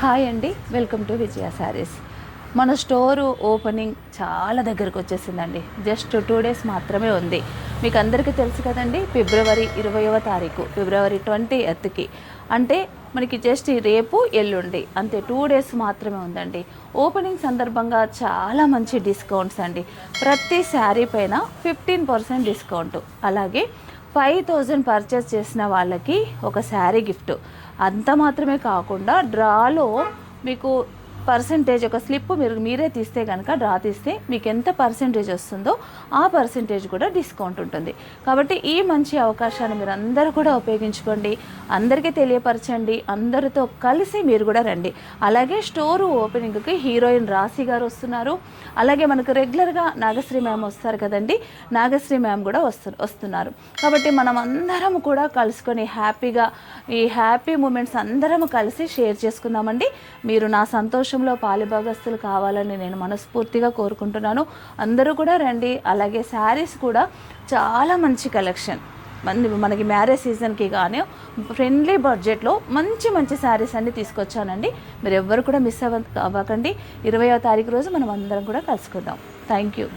Hi అండి, welcome to విజయ శారీస్. మన store opening చాలా దగ్గరకు వచ్చేసిందండి. జస్ట్ 2 డేస్ మాత్రమే ఉంది. మీకు అందరికీ తెలుసు కదండి, ఫిబ్రవరి 20వ తారీఖు, ఫిబ్రవరి 20కి అంటే మనకి జస్ట్ రేపు ఎల్లుండి అంతే 2 డేస్ మాత్రమే ఉందండి. ఓపెనింగ్ సందర్భంగా చాలా మంచి డిస్కౌంట్స్ అండి. ప్రతి శారీ పైన 15% డిస్కౌంట్, అలాగే 5000 పర్చేస్ చేసిన వాళ్ళకి ఒక శారీ గిఫ్ట్. అంత మాత్రమే కాకుండా డ్రాలో మీకు పర్సంటేజ్ ఒక స్లిప్ మీరే తీస్తే కనుక, డ్రా తీస్తే మీకు ఎంత పర్సంటేజ్ వస్తుందో ఆ పర్సంటేజ్ కూడా డిస్కౌంట్ ఉంటుంది. కాబట్టి ఈ మంచి అవకాశాన్ని మీరు అందరూ కూడా ఉపయోగించుకోండి, అందరికీ తెలియపరచండి, అందరితో కలిసి మీరు కూడా రండి. అలాగే స్టోరు ఓపెనింగ్కి హీరోయిన్ రాశి గారు వస్తున్నారు. అలాగే మనకు రెగ్యులర్గా నాగశ్రీ మ్యామ్ వస్తారు కదండి, నాగశ్రీ మ్యామ్ కూడా వస్తున్నారు. కాబట్టి మనం అందరం కూడా కలుసుకొని హ్యాపీగా ఈ హ్యాపీ మూమెంట్స్ అందరం కలిసి షేర్ చేసుకుందామండి. మీరు నా సంతోషంలో పాలిభాగస్తులు కావాలని నేను మనస్ఫూర్తిగా కోరుకుంటున్నాను. అందరూ కూడా రండి. అలాగే శారీస్ కూడా చాలా మంచి కలెక్షన్, మనకి మ్యారేజ్ సీజన్కి కానీ ఫ్రెండ్లీ బడ్జెట్లో మంచి మంచి శారీస్ అన్ని తీసుకొచ్చానండి. మీరు ఎవ్వరు కూడా మిస్ అవ్వకండి. 20వ తారీఖు రోజు మనం అందరం కూడా కలుసుకుందాం. Thank you.